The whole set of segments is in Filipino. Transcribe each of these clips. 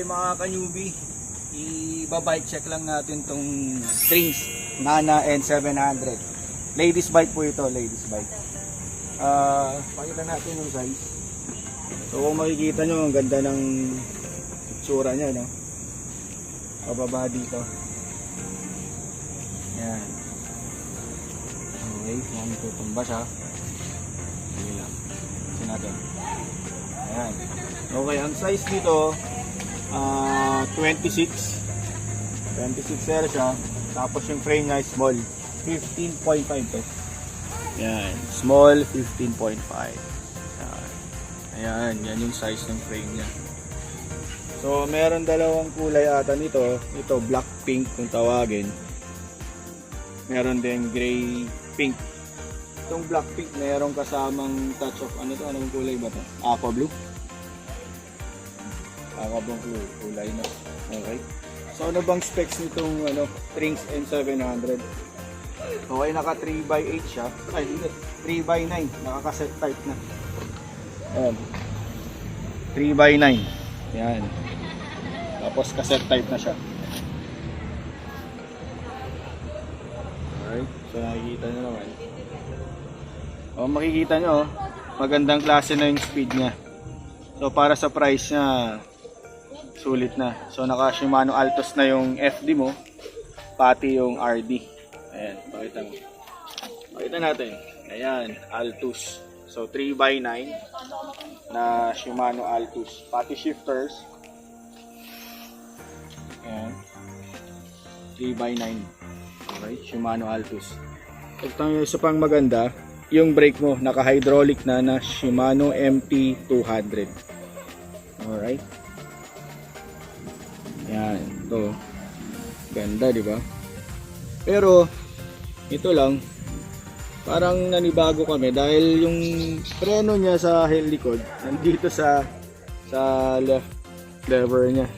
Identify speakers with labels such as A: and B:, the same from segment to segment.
A: mga ka-newbie, i-bike check lang natin tong Springs Nana N700. Ladies bike po ito, ladies bike. Pakita natin yung size. So kung makikita nyo, ang ganda ng itsura nya, no? Pababa dito. Yan. Okay, kung tutumba siya. Sige lang. Kasi natin. Ayan. Okay, ang size nito 26 siya. Tapos yung frame niya small 15.5 to. Yan, small 15.5. Ayan, yan yung size ng frame niya. So meron dalawang kulay ata nito. Ito black pink kung tawagin. Meron din gray pink. Itong black pink meron kasamang touch of ano to, anong kulay ba to? Aqua blue. Aqua blue kulay na. Okay. So ano bang specs nitong Springs N700? Okay, naka 3x8 siya. Ay, hindi. 3x9. Nakaka-set type na. Ayan. 3x9. Yan. Tapos cassette type na siya. Alright. So nakikita nyo naman. O makikita nyo, magandang klase na yung speed niya. So para sa price niya, sulit na. So naka Shimano Altos na yung FD mo, pati yung RD. Ayan, pakita mo. Pakita natin. Ayan, Altus. So 3x9 na Shimano Altus. Pati shifters. Ayan. 3x9. Okay, Shimano Altus. Ito yung isa pang maganda, yung brake mo, naka-hydraulic na Shimano MT200. Alright. Yan, ito. Ganda, di ba? Pero ito lang, parang nanibago kami dahil yung preno niya sa likod nandito sa left lever niya.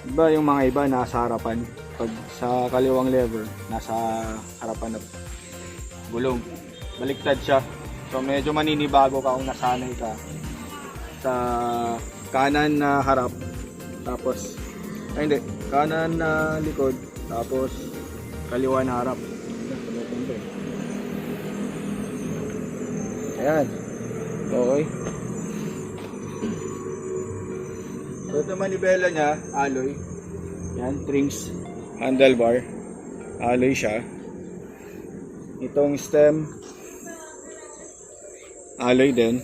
A: Diba yung mga iba nasa harapan, pag sa kaliwang lever nasa harapan na gulong, baliktad siya. So medyo maninibago ka kung nasanay ka sa kanan na harap, tapos ay hindi, kanan na likod, tapos kaliwa na harap. Ayan. Okay. So ito manibela niya, alloy. Yan, Trings handlebar. Alloy siya. Itong stem, alloy din.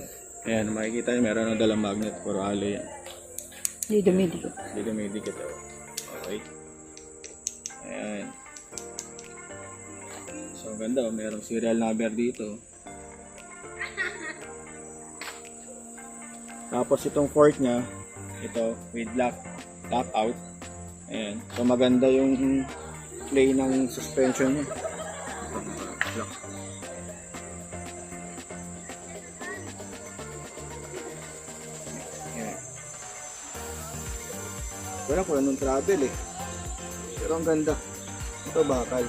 A: Ayan, makikita niyo meron ng dalang magnet, puro alloy yan.
B: Hindi dumidikit.
A: Hindi dumidikit. Okay. Ayan. So ang ganda, merong serial number dito. Tapos itong fork niya, ito with lock out. Ayan. So maganda yung play ng suspension niya. Lock. Ayan. Wala ko anong travel eh. Pero ang ganda. Ito bakal.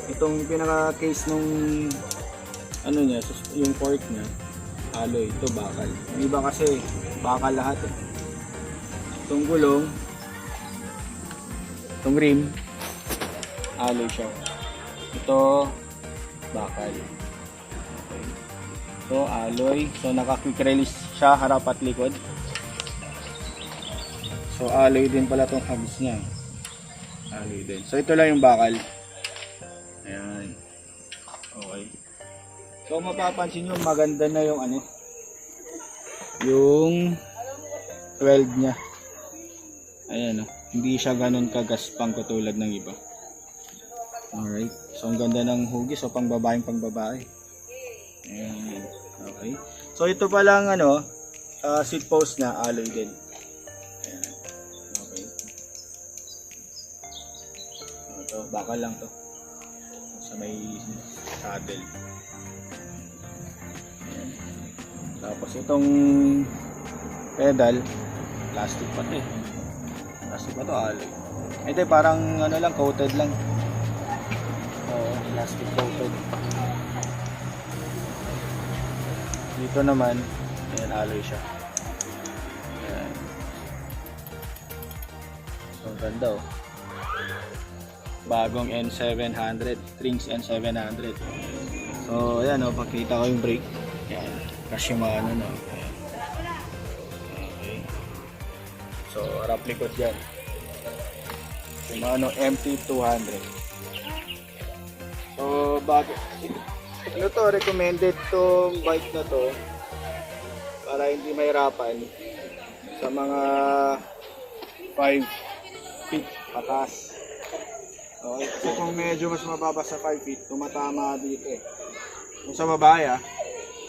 A: Itong pinaka case nung ano niya, yung fork niya, alloy. Ito bakal. Yung iba kasi bakal lahat eh. Itong gulong, itong rim, alloy siya. Ito bakal. Okay. Ito alloy. So naka quick release siya harap at likod. So alloy din pala tong hubs niya. Alloy din. So ito lang yung bakal. Ayan. Okay. So mapapansin nyo, maganda na yung yung weld niya. Ayan, hindi siya ganun kagaspang katulad ng iba. Alright. So ang ganda ng hugis, so pang babae. Ayan. Okay. So ito pa lang seat post na alloy din. Ayan. Okay. Ito, bakal lang to. Sa may saddle. Ayan. Tapos itong pedal, plastic pa to eh. Plastic pa to, alloy. Ito parang lang, coated lang. Oo, plastic coated. Dito naman, ayan, alloy siya. Ayan. Ganda oh. Bagong N700, Trings N700. So ayan oh, pakita ko yung brake. Yan, Shimano no. Ayan. Okay. So harap likod yan. Shimano MT200. So bago, ano to, recommended tong bike na to para hindi mahirapan sa mga 5 feet pataas. Okay, kasi kung medyo mas mababa sa 5 feet, tumatama dito eh. Kung sa babae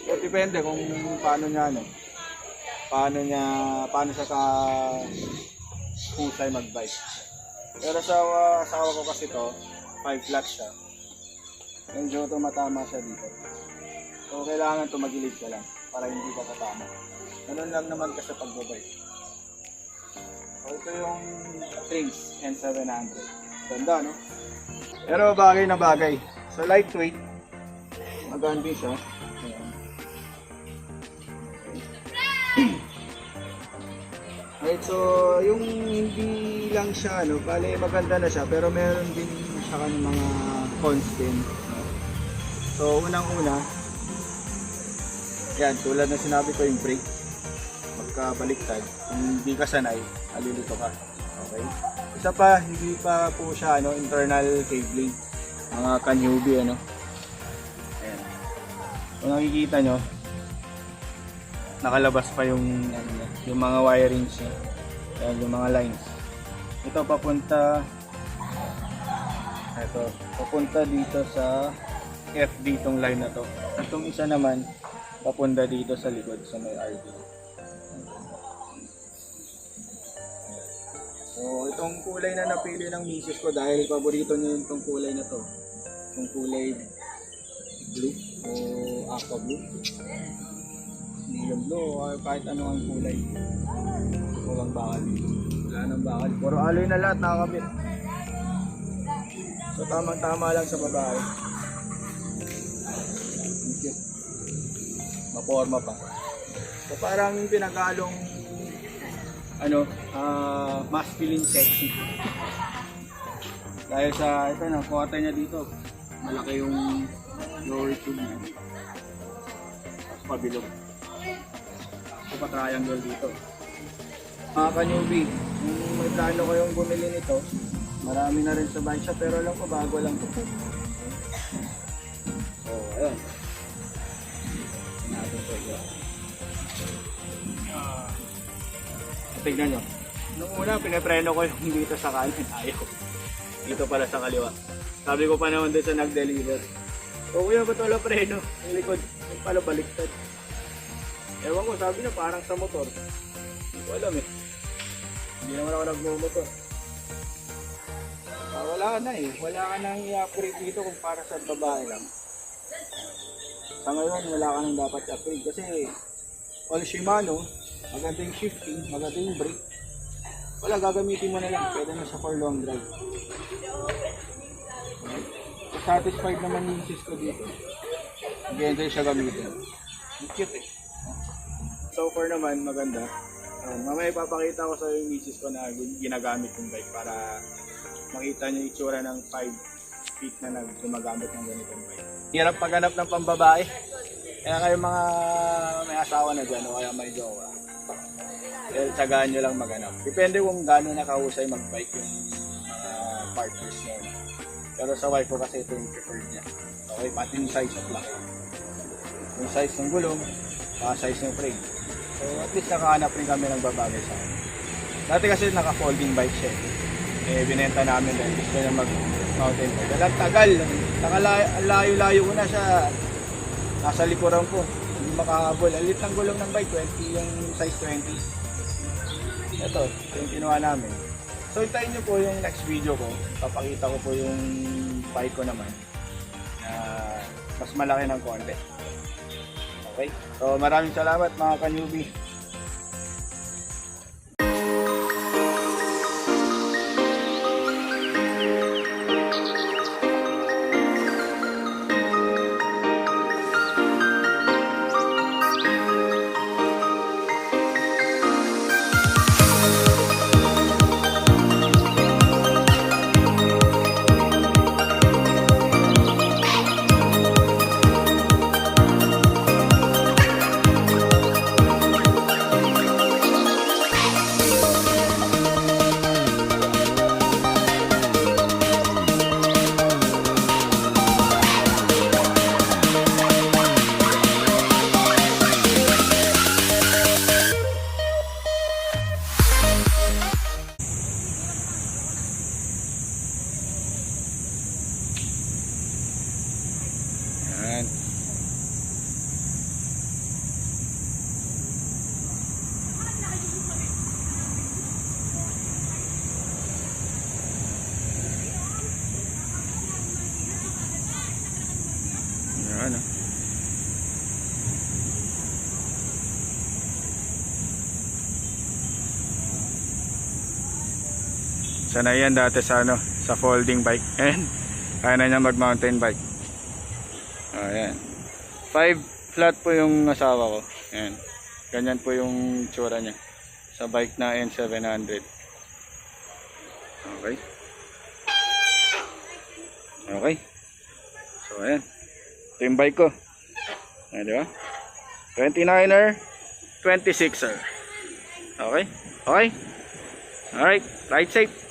A: so depende kung paano niya ano, paano siya ka husay magbike. Pero sa asawa ko kasi to, 5 flat siya. Medyo tumatama siya dito. So kailangan tumagilid ka lang para hindi ka tatama. Ganun lang naman kasi pagbabike. So ito yung Trings N700. Ganda no? Pero bagay na bagay. So lightweight. Maganda siya. Ayan. Alright, so yung hindi lang siya ano, bale maganda na siya pero meron din siya ng mga cons din. So unang-una, yan tulad na sinabi ko yung brake, magkabaliktad, kung hindi ka sanay, alilito ka. Okay? Isa pa, hindi pa po siya ano, internal cabling, mga ka-newbie ano. Ayan. Kung nakikita nyo, nakalabas pa yung mga wirings niya. Ayan, yung mga lines. Ito papunta dito sa FD tong line na to. Itong isa naman papunta dito sa likod sa may RD. So itong kulay na napili ng misis ko dahil paborito niya itong kulay na to. Itong kulay blue o aqua blue. Neon blue o kahit ano ang kulay. Walang bakal. Wala nang bakal. Puro alloy na lahat nakakabit. So tamang-tama lang sa babae. Cute. Maporma pa. So parang pinaghalong masculine sexy. Dahil sa ito na kuwata niya dito. Malaki yung lower tube niya. Tapos pabilog. So pa-triangle dito. Mga ka-newbie, kung may plano kayong bumili nito, marami na rin sa bike shop pero alam ko bago lang ito. So, ayun. Natin ito. Tignan nyo. Nung una, pinapreno ko yung dito sa kanan. Ayaw. Dito pala sa kaliwa. Sabi ko pa naman doon sa nag-deliver. So, kuya, ba't wala preno? Yung likod, yung pala baliktad. Ewan ko, sabi na parang sa motor. Hindi ko alam eh. Hindi naman ako nagmumotor. Wala na eh. Wala ka nang i-upgrade dito kung para sa babae lang. Sa ngayon, wala ka nang dapat i-upgrade kasi all Shimano, maganda yung shifting, maganda yung brake. Wala, gagamitin mo na lang. Pwede na siya for long drive. So, satisfied naman yung sis ko dito. Mag-enjoy siya gamitin. Ang cute eh. So far naman, maganda. Mamaya ipapakita ko sa yung misis ko na ginagamit yung bike para makita niyo yung itsura ng 5 feet na gumagamit ng ganitong bike. Hirap paghanap ng pambabae. Kaya kayo mga may asawa na dyan o kaya may jowa. Dahil tsagaan nyo lang maghanap. Depende kung gaano nakahusay magbike yung mga partners nyo. Pero sa wife ko kasi ito yung preferred niya. Okay, pati yung size of laki. Yung size ng gulong, size ng frame. So at least nakahanap rin kami ng babagay sa akin. Dati kasi naka-folding bike siya. Binenta namin dahil gusto niya mag-mountain bike. Dahil tagal, layo-layo ko na siya. Nasa likuran ko, hindi makahabol. Alit ng gulong ng bike, 20 yung size 20. Ito, yung kinuha namin. So hintayin nyo po yung next video ko. Papakita ko po yung bike ko naman. Mas malaki ng konti. Okay? So maraming salamat mga ka-newbie. Sanay yan dati sa ano, sa folding bike. Ayan. Kaya na niya mag mountain bike. Ayan. 5 flat po yung asawa ko. Ayan. Ganyan po yung tsura niya sa bike na N700. Okay. Okay. So ayan. Ito yung bike ko. Ayan, di ba? 29er, 26er. Okay? Okay? Alright. Ride safe.